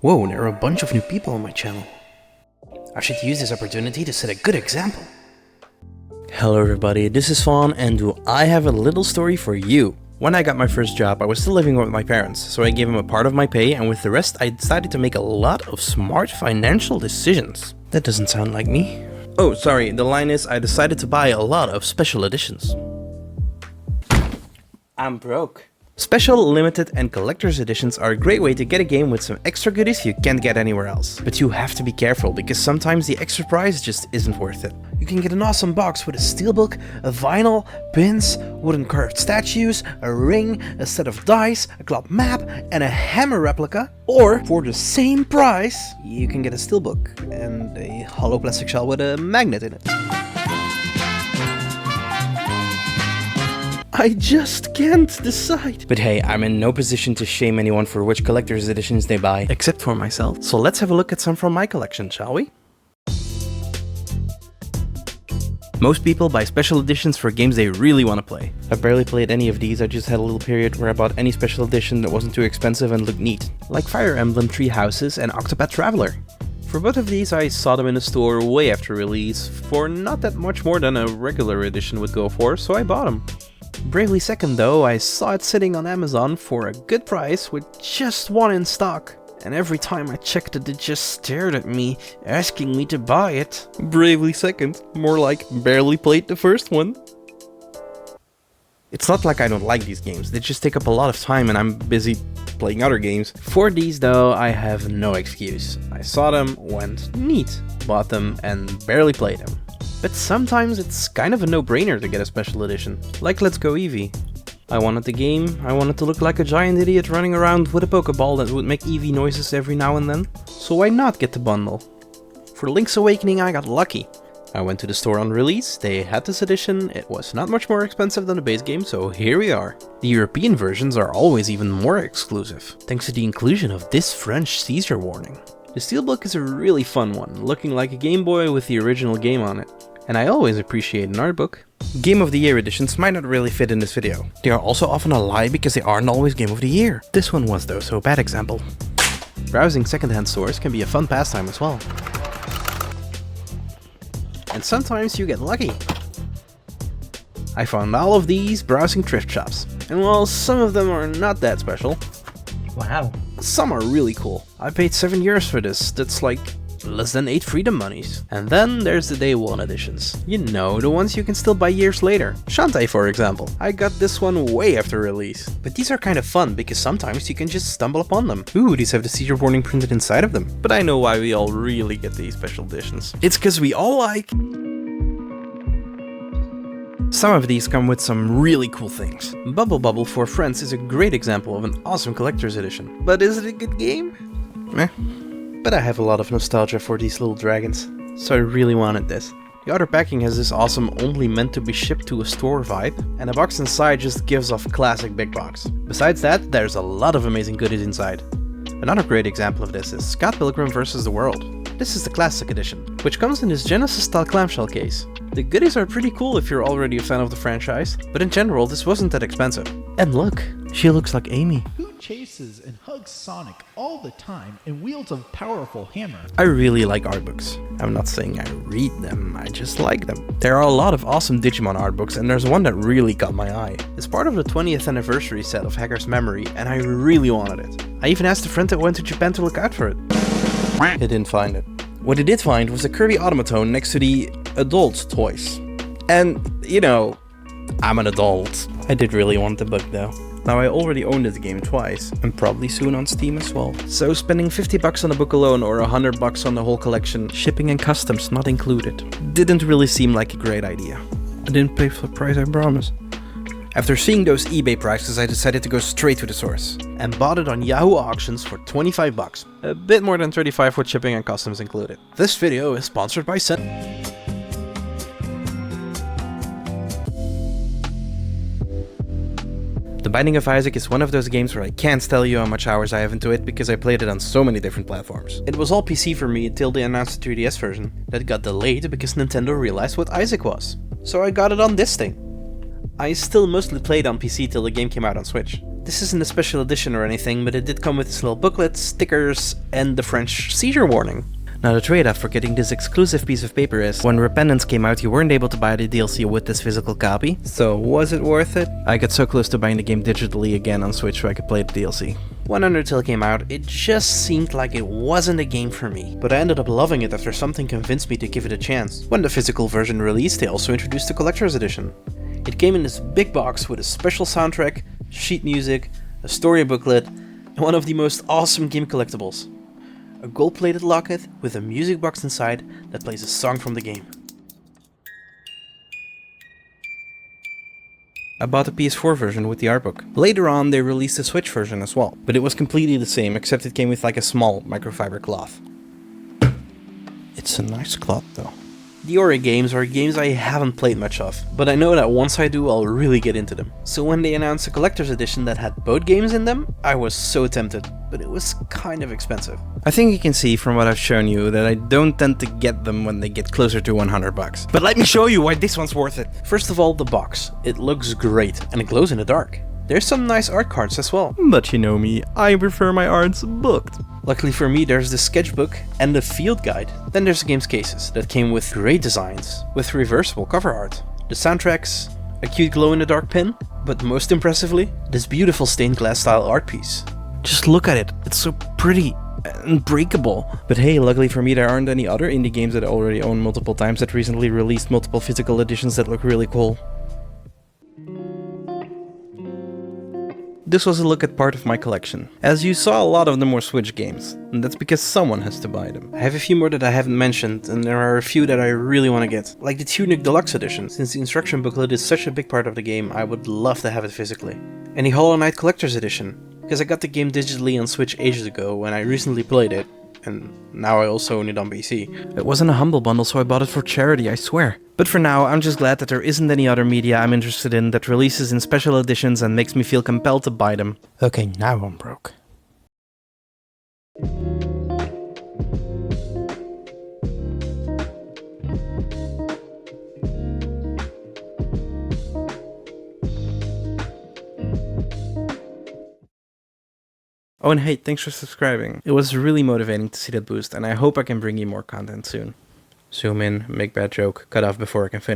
Whoa, there are a bunch of new people on my channel. I should use this opportunity to set a good example. Hello everybody, this is Fawn, and do I have a little story for you. When I got my first job, I was still living with my parents, so I gave them a part of my pay, and with the rest I decided to make a lot of smart financial decisions. That doesn't sound like me. Oh, sorry, the line is I decided to buy a lot of special editions. I'm broke. Special, limited and collector's editions are a great way to get a game with some extra goodies you can't get anywhere else. But you have to be careful, because sometimes the extra price just isn't worth it. You can get an awesome box with a steelbook, a vinyl, pins, wooden carved statues, a ring, a set of dice, a club map and a hammer replica. Or, for the same price, you can get a steelbook and a hollow plastic shell with a magnet in it. I just can't decide. But hey, I'm in no position to shame anyone for which collector's editions they buy, except for myself. So let's have a look at some from my collection, shall we? Most people buy special editions for games they really want to play. I barely played any of these, I just had a little period where I bought any special edition that wasn't too expensive and looked neat. Like Fire Emblem Three Houses and Octopath Traveler. For both of these I saw them in the store way after release, for not that much more than a regular edition would go for, so I bought them. Bravely Second though, I saw it sitting on Amazon for a good price with just one in stock. And every time I checked it, it just stared at me, asking me to buy it. Bravely Second, more like barely played the first one. It's not like I don't like these games, they just take up a lot of time and I'm busy playing other games. For these though, I have no excuse. I saw them, went neat, bought them and barely played them. But sometimes it's kind of a no-brainer to get a special edition, like Let's Go Eevee. I wanted the game, I wanted to look like a giant idiot running around with a Pokeball that would make Eevee noises every now and then, so why not get the bundle? For Link's Awakening I got lucky. I went to the store on release, they had this edition, it was not much more expensive than the base game, so here we are. The European versions are always even more exclusive, thanks to the inclusion of this French seizure warning. The steelbook is a really fun one, looking like a Game Boy with the original game on it. And I always appreciate an art book. Game of the Year editions might not really fit in this video. They are also often a lie because they aren't always Game of the Year. This one was though, so a bad example. Browsing secondhand stores can be a fun pastime as well. And sometimes you get lucky. I found all of these browsing thrift shops. And while some of them are not that special, wow, some are really cool. I paid €7 for this, that's like less than 8 Freedom Monies. And then there's the Day 1 editions. You know, the ones you can still buy years later. Shantae for example. I got this one way after release. But these are kind of fun because sometimes you can just stumble upon them. Ooh, these have the seizure warning printed inside of them. But I know why we all really get these special editions. It's cause we all like... Some of these come with some really cool things. Bubble Bobble for Friends is a great example of an awesome collector's edition. But is it a good game? Meh. But I have a lot of nostalgia for these little dragons, so I really wanted this. The outer packing has this awesome only meant to be shipped to a store vibe, and the box inside just gives off classic big box. Besides that, there's a lot of amazing goodies inside. Another great example of this is Scott Pilgrim vs. the World. This is the classic edition, which comes in this Genesis style clamshell case. The goodies are pretty cool if you're already a fan of the franchise, but in general this wasn't that expensive. And look, she looks like Amy. Who chases and hugs Sonic all the time and wields a powerful hammer? I really like art books. I'm not saying I read them, I just like them. There are a lot of awesome Digimon art books and there's one that really caught my eye. It's part of the 20th anniversary set of Hacker's Memory and I really wanted it. I even asked a friend that went to Japan to look out for it. He didn't find it. What he did find was a Kirby automaton next to the adult toys. And, you know, I'm an adult. I did really want the book though. Now I already owned this game twice, and probably soon on Steam as well. So spending $50 on the book alone or $100 on the whole collection, shipping and customs not included, didn't really seem like a great idea. I didn't pay for the price, I promise. After seeing those eBay prices, I decided to go straight to the source, and bought it on Yahoo Auctions for $25. A bit more than $35 with shipping and customs included. This video is sponsored by The Binding of Isaac is one of those games where I can't tell you how much hours I have into it because I played it on so many different platforms. It was all PC for me until they announced the 3DS version. That got delayed because Nintendo realized what Isaac was. So I got it on this thing. I still mostly played on PC till the game came out on Switch. This isn't a special edition or anything, but it did come with this little booklet, stickers, and the French seizure warning. Now the trade-off for getting this exclusive piece of paper is, when Repentance came out you weren't able to buy the DLC with this physical copy, so was it worth it? I got so close to buying the game digitally again on Switch so I could play the DLC. When Undertale came out, it just seemed like it wasn't a game for me, but I ended up loving it after something convinced me to give it a chance. When the physical version released, they also introduced the collector's edition. It came in this big box with a special soundtrack, sheet music, a story booklet, and one of the most awesome game collectibles. A gold-plated locket with a music box inside that plays a song from the game. I bought the PS4 version with the art book. Later on they released a Switch version as well, but it was completely the same except it came with like a small microfiber cloth. It's a nice cloth though. The Ori games are games I haven't played much of, but I know that once I do I'll really get into them. So when they announced a collector's edition that had both games in them, I was so tempted, but it was kind of expensive. I think you can see from what I've shown you that I don't tend to get them when they get closer to 100 bucks. But let me show you why this one's worth it. First of all, the box. It looks great and it glows in the dark. There's some nice art cards as well. But you know me, I prefer my arts booked. Luckily for me, there's the sketchbook and the field guide. Then there's the game's cases that came with great designs, with reversible cover art. The soundtracks, a cute glow-in-the-dark pin, but most impressively, this beautiful stained glass style art piece. Just look at it, it's so pretty and breakable. But hey, luckily for me there aren't any other indie games that I already own multiple times that recently released multiple physical editions that look really cool. This was a look at part of my collection. As you saw, a lot of them were Switch games, and that's because someone has to buy them. I have a few more that I haven't mentioned, and there are a few that I really want to get. Like the Tunic Deluxe Edition. Since the instruction booklet is such a big part of the game, I would love to have it physically. And the Hollow Knight Collector's Edition, because I got the game digitally on Switch ages ago when I recently played it, and now I also own it on PC. It wasn't a Humble Bundle, so I bought it for charity, I swear. But for now, I'm just glad that there isn't any other media I'm interested in that releases in special editions and makes me feel compelled to buy them. Okay, now I'm broke. Oh, and hey, thanks for subscribing. It was really motivating to see that boost, and I hope I can bring you more content soon. Zoom in, make bad joke, cut off before I can finish.